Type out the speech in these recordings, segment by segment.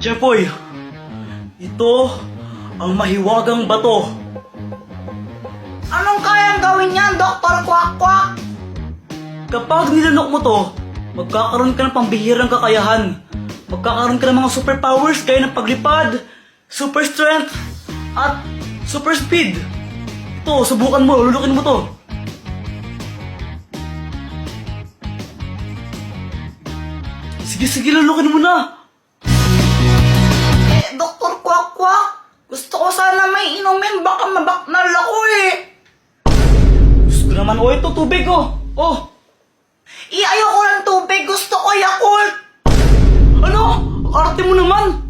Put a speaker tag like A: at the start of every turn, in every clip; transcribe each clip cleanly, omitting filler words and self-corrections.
A: Jepoy, ito ang mahiwagang bato.
B: Anong kayang gawin niyan, Dr. Quack-Quack?
A: Kapag nilanok mo to, magkakaroon ka ng pambihirang kakayahan. Magkakaroon ka ng mga superpowers gaya ng paglipad, super strength, at super speed. Ito, subukan mo, lulukin mo to. Sige, lulukin mo na.
B: Dr. Quack-Quack, gusto ko sana may inumin, baka mabaknal ako eh.
A: Gusto naman, ito tubig oh. Oh,
B: Ayoko ng tubig, gusto ko Yakult.
A: ano? Arte mo naman.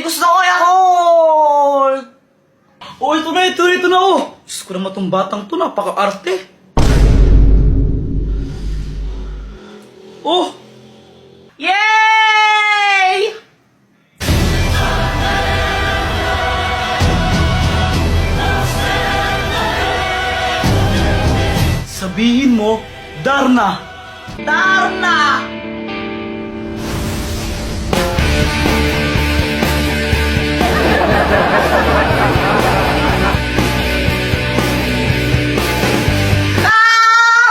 B: Gusto ko Yakult.
A: Oh, ito na oh. Diyos ko naman tong batang to, napaka-arte. Oh,
B: Yay!
A: sabihin mo, Darna.
B: Darna!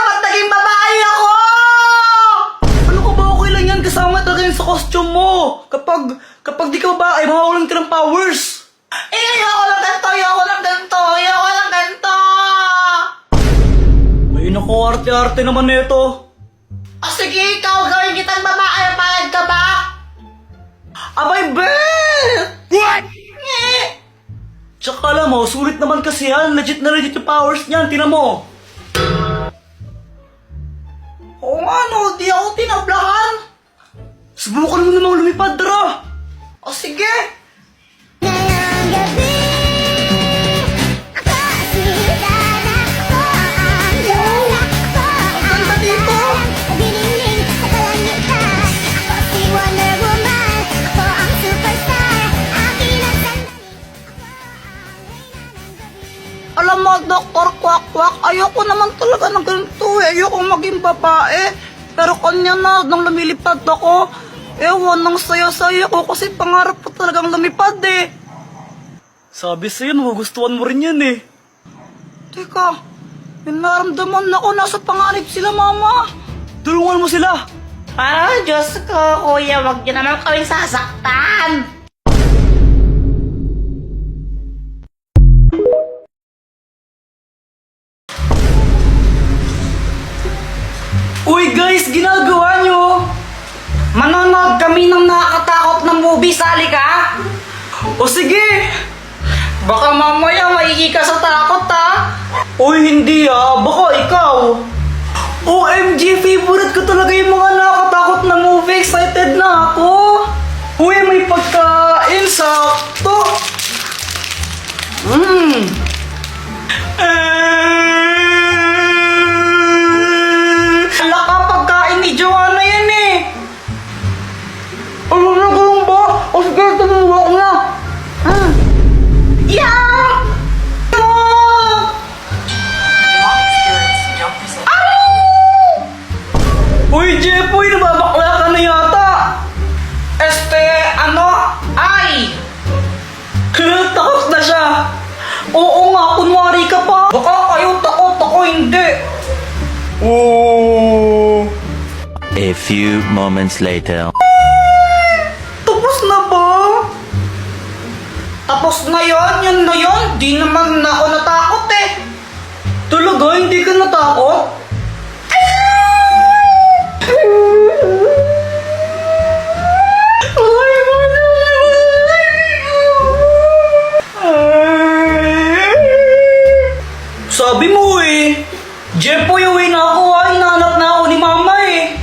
B: Ba't naging babae ako?
A: Ano ka ba, okay lang yan, kasama talaga yun sa costume mo. Kapag di ka ba, ay mawawalan ka ng powers.
B: Ayoko lang ganito.
A: Ay naku, arte-arte naman nito.
B: Sige, ikaw gawin kitang babae, payag ka ba?
A: Abay, Bet!
B: What?
A: Tsaka alam mo, sulit naman kasi yan. Legit na legit yung powers niyan, tinan mo.
B: Oo nga no, di ako tinablahan.
A: Subukan mo namang lumipad, tara.
B: Sige.
C: Ngayong gabi, ako sila na ako ang lola ko.
B: Ang ganda dito.
C: Binigling sa kalangitan. Ako si Wonder Woman. Ako ang superstar. Akin ang sandali.
B: Alam mo, Dr. Quack-Quack, ayoko naman talaga ng ganito eh. Ayoko maging babae. Pero kanya na, nang lumilipad ako, ewan, nang saya-saya ko kasi pangarap ko talagang lumipad eh.
A: Sabi sa'yo, magugustuhan mo rin yan eh.
B: Teka, may naramdaman ako, nasa panganib sila, Mama.
A: Tulungan mo sila.
B: Diyos ko, kuya, wag niyo naman kaming sasaktan.
A: Uy guys, ginagawa nyo.
B: Manonood kami ng nakakatakot na movie, sali ka?
A: O sige.
B: Baka mamaya maigi ka sa takot, ha?
A: Uy, hindi ah. Baka ikaw. OMG, favorite ko talaga yung mga nakakatakot na movie. Excited na ako. Uy, may pagkain. Sakto.
B: Hala ka, pagkain ni Joanna yan eh.
A: Ano na ganun ba? O sige, tumuwa ko na.
B: Yeah!
A: Uy, Jepoy, nababakla ka na yata.
B: Ay!
A: Takot na siya. Oo nga, kunwari ka pa.
B: Baka kayo takot, ako hindi.
A: Oo.
D: A few moments later.
A: Tapos na ba?
B: Tapos na yun na yun. Di naman ako natakot eh.
A: Talaga, hindi ka natakot? Sabi mo eh. Jepoy, uwi na ako ah. Hinahanap na ako ni Mama eh.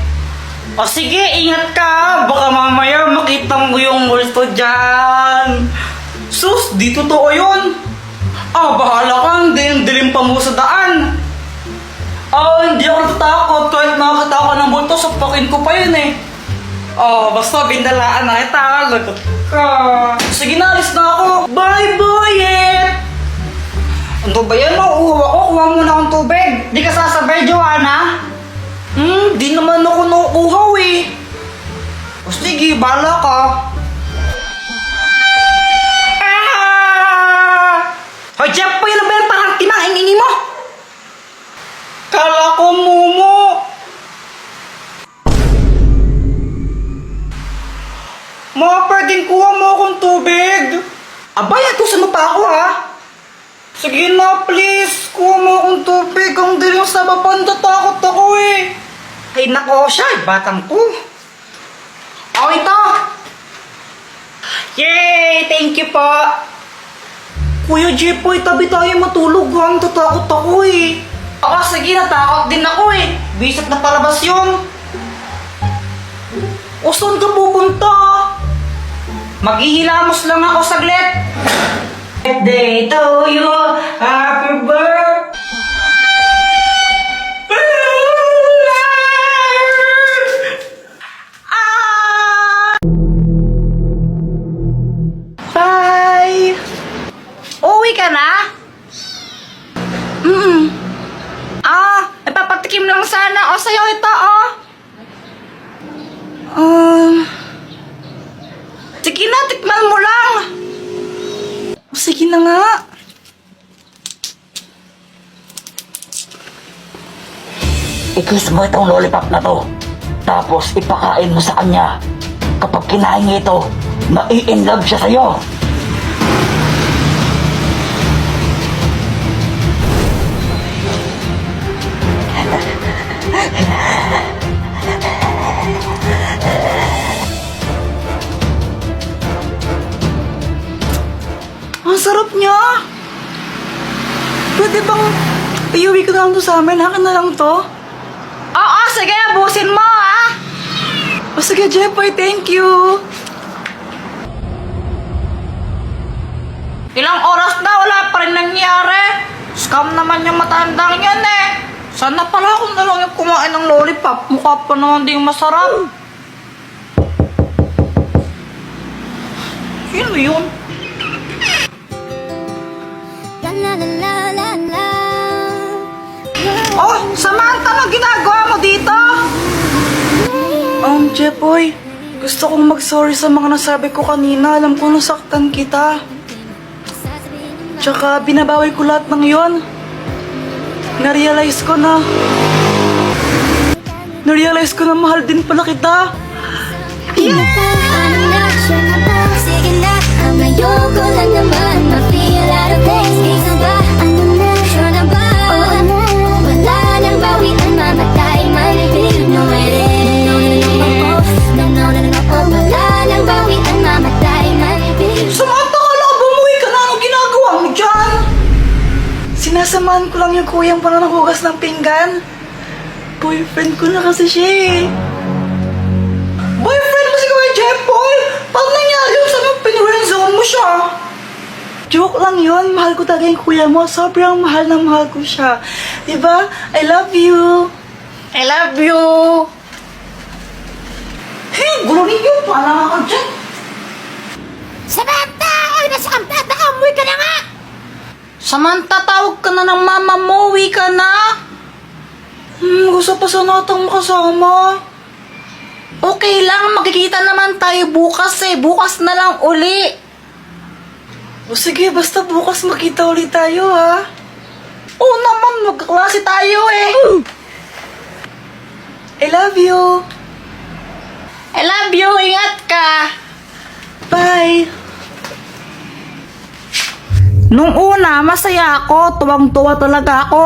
B: O sige, ingat ka. Baka mamaya makita mo yung multo dyan.
A: Sus, di totoo yun. Bahala ka. Hindi, dilim pa mo sa daan. Hindi ako natatakot. Kahit nakakita ako ng multo, sapakin ko pa yun eh.
B: Basta bindalaan na kita. Lagot ka.
A: Sige na, alis na ako. Bye, boyet!
B: Ano ba yan? Mauuhaw ako. Kuha muna akong tubig. Di ka sasabay, Joanna?
A: Di naman ako nauuhaw eh.
B: O sige, bala ka. Ma, pwedeng kuha mo akong tubig? Abay, atusan mo pa ako ha? Sige na, please. Kuha mo akong tubig. Ang dilim sa baba, natatakot ako eh. Ay nako siya, batang to. Oh, ito. Yay! Thank you po. Kuya Jepoy, tabi tayo matulog ha. Natatakot ako eh. Oo, sige, natakot din ako eh. Bisit na palabas yun. O, saan ka pupunta? Maghihilamos lang ako saglit. Birthday to you, happy birthday. Bye! Uwi ka na? Ipapatikim lang sana. O, sa'yo ito, oh. Sige na, tikman mo lang. Sige na nga.
E: I-kiss mo itong lollipop na to. Tapos ipakain mo sa kanya. Kapag kinain niya ito, mai-inlove siya sa'yo.
B: Ang sarap niya. Pwede bang iuwi ko na lang to sa amin? Akin na lang to? Oo, sige. Busin mo, ha? O sige, Jepoy. Thank you. Ilang oras na, wala pa rin nangyari. Scam naman yung matandang yan eh. Sana pala ako na lang yung kumain ng lollipop. Mukha pa naman din masarap. Sino yun?
C: La la la la la.
B: Oh, Samantha, ano ginagawa mo dito? Jepoy, gusto kong mag-sorry sa mga nasabi ko kanina. Alam ko nasaktan kita. Tsaka binabawi ko lahat ng yon. Narealize ko na mahal din pala kita.
C: Ano na, sure na ba? Sige na, ang ayoko lang naman ma-feel out of place. Kaysa ba? Ano na, sure na ba? Oo na, wala nang bawian, mamatay man. No, it is. No, wala nang bawian, mamatay man.
B: Samantha, kala ko bumuwi ka na. Anong ginagawa mo dyan? Sinasamahan ko lang yung kuyang para nanghugas ng pinggan. Boyfriend ko na kasi siya eh. Boyfriend mo si Kuya Jepoy? Paano nangyari yung sabi pinurenzone mo siya? Joke lang yun. Mahal ko talaga yung kuya mo. Sobrang mahal na mahal ko siya. Diba? I love you. I love you. Hey, gulo ninyo. Paala ka dyan.
C: Samantha! Ay, nasa kamplata ka! Umuwi ka na nga!
B: Samantha, tawag ka na ng mama mo. Uwi ka na. Gusto pa sana itong makasama. Okay lang, magkikita naman tayo bukas eh. Bukas na lang uli. O sige, basta bukas makita ulit tayo ha. Oo naman, magkaklase tayo eh. I love you. I love you, ingat ka. Bye. Nung una, masaya ako. Tuwang-tuwa talaga ako.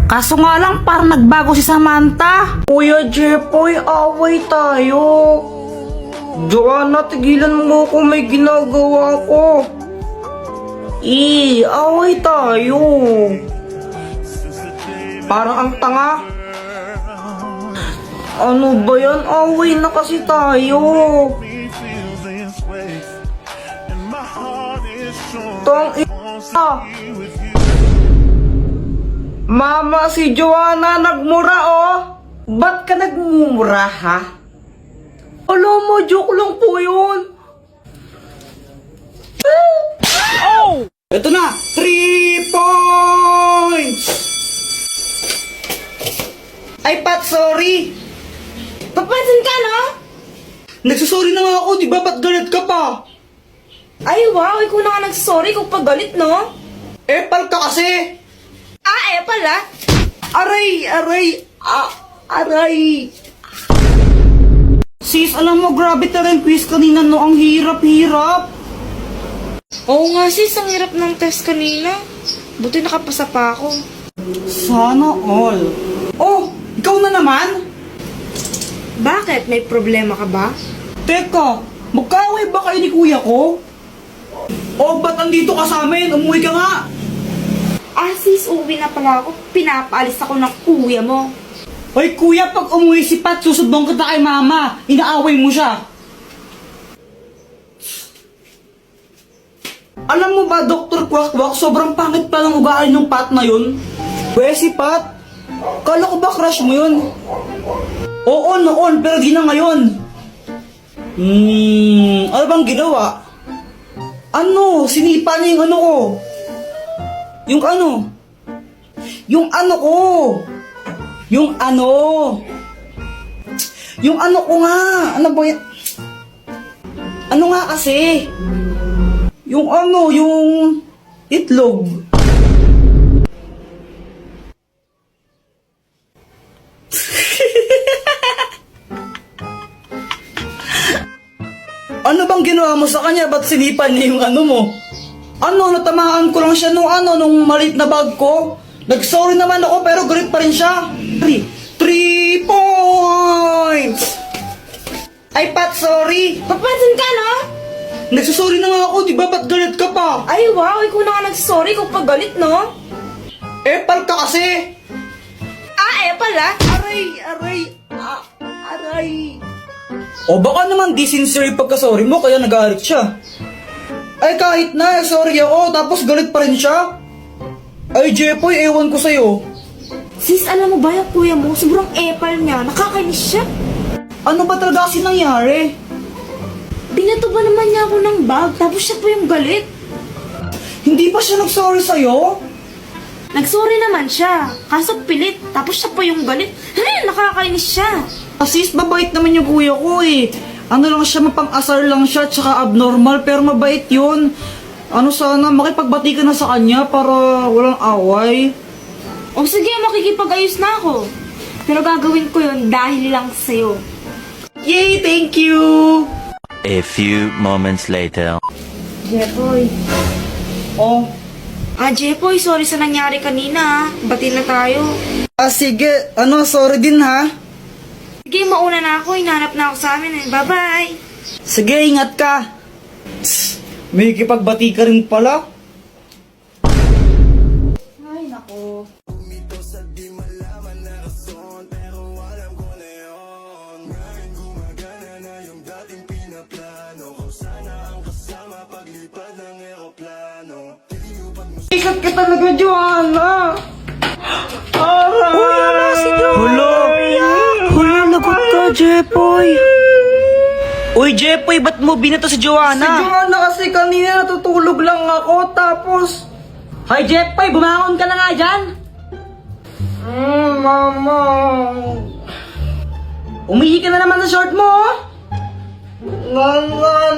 B: Kaso nga lang, parang nagbago si Samantha. Kuya Jepoy, away tayo. Joanna, tigilan mo kung may ginagawa ko. Away tayo. Parang ang tanga. Ano ba yan? Away na kasi tayo. Tong Mama, si Joanna nagmura oh. Ba't ka nagmumura ha? Alam mo, joke lang po yun. Oh! Ito na, 3 points! Ay, Pat, sorry.
F: Papansin ka, no?
B: Nagsasorry na nga ako, di ba? Ba't galit ka pa?
F: Ay, wow, ikaw na nga nagsasorry kung pagalit, no?
B: Epal ka kasi.
F: Pala.
B: Aray! Sis, alam mo, grabe talaga yung quiz kanina, no? Ang hirap-hirap.
F: Oo nga sis, ang hirap ng test kanina. Buti nakapasa pa ako.
B: Sana all. Oh, ikaw na naman?
F: Bakit? May problema ka ba?
B: Teka, magkaaway ba kayo ni kuya ko? O, ba't andito ka sa amin? Umuwi ka nga.
F: Ah sis, uuwi na pala ako. Pinapaalis ako ng kuya mo.
B: Hoy kuya, pag umuwi si Pat, susubong kita kay mama. Inaaway mo siya. Alam mo ba, Dr. Quack-Quack, sobrang pangit pa ng ugali ng Pat na yun? Si Pat, kala ko ba crush mo yun? Oo, noon, pero di na ngayon. Ano bang ginawa? Ano? Sinipa niya yung ano ko. Yung ano? Yung ano ko. Yung ano? Yung ano ko nga. Ano ba yan? Ano nga kasi? Yung ano, yung itlog. Ano bang ginawa mo sa kanya? Ba't sinipan niya yung ano mo? Ano, natamaan ko lang siya nung ano, nung maliit na bag ko. Nag-sorry naman ako pero galit pa rin siya. 3 points! Ay, Pat, sorry.
F: Papansin ka, no?
B: Nagsasorry na nga ako, di ba? Ba't galit ka pa?
F: Ay wow, ikaw na nga nagsorry kung pagalit, no?
B: Epal ka kasi.
F: Ah, pala.
B: Aray. O baka naman di sincere yung pagkasorry mo kaya nag-aarit siya. Ay kahit na, sorry ako, tapos galit pa rin siya. Ay Jepoy, ewan ko sa'yo.
F: Sis, alam mo ba yung kuya mo? Sobrang epal niya. Nakakainis siya.
B: Ano ba talaga kasi nangyari?
F: Binato ba naman niya ako ng bag, tapos siya pa yung galit.
B: Hindi pa siya nag-sorry sa'yo?
F: Nagsorry naman siya, kaso pilit, tapos siya pa yung galit. Nakakainis siya.
B: Sis, mabait naman yung kuya ko eh. Ano lang siya, mapang-asar lang siya, tsaka abnormal, pero mabait yun. Ano sana, makipagbati ka na sa kanya para walang away.
F: O sige, makikipag-ayos na ako. Pero gagawin ko yun dahil lang sa'yo.
B: Yay, thank you!
D: A few moments later.
F: Jepoy.
B: Oh,
F: Jepoy, sorry sa nangyari kanina. Bati na tayo.
B: sige, sorry din ha.
F: Sige, mauna na ako. Hinanap na ako sa amin. Bye-bye.
B: Sige, ingat ka. May kipagbati ka rin pala.
F: Ay, nako.
B: Ikat ka talaga, Joanna. Aray! Hala, lagot ka, Jepoy. Uy, Jepoy, ba't mo binato si Joanna? Si Joanna kasi kanina natutulog lang ako, tapos... Hoy, Jepoy, bumangon ka na nga dyan. Mama. Umihi ka na naman sa short mo, oh.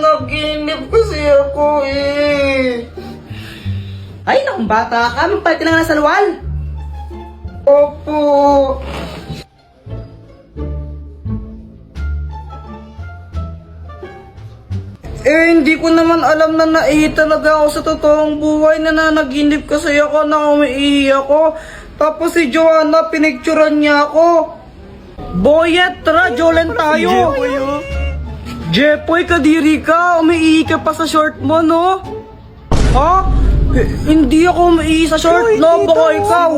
B: Naginip kasi ako eh. Ay, naku, bata ka. Magpalit ka na nga ng salwal. Opo. Hindi ko naman alam na naihi talaga ako sa totoong buhay. Nananaginip kasi ako na umiihi ako. Tapos si Joanna, pinicturan niya ako. Boyet, tara, Jolen tayo. Jepoy, kadiri ka. Umiihi ka pa sa short mo, no? Ha? Hindi ako umiihi sa short, no? Baka ikaw.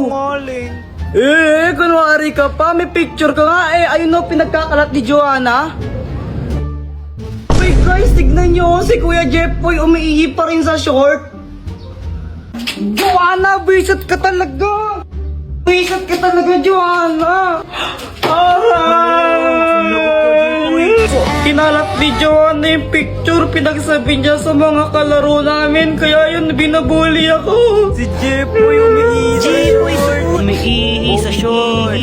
B: Kunwari ka pa. May picture ka nga. Ayun no, pinagkakalat ni Joanna. Wait guys, tignan nyo. Si Kuya Jepoy umiihi pa rin sa short. Joanna, bisit ka talaga. Bisit ka talaga, Joanna. Aray! Kinalat ni Joanna yung picture. Pinagsabi niya sa mga kalaro namin. Kaya yun, binabuli ako. Si Jepoy umiihi sa short. Umiihi sa short.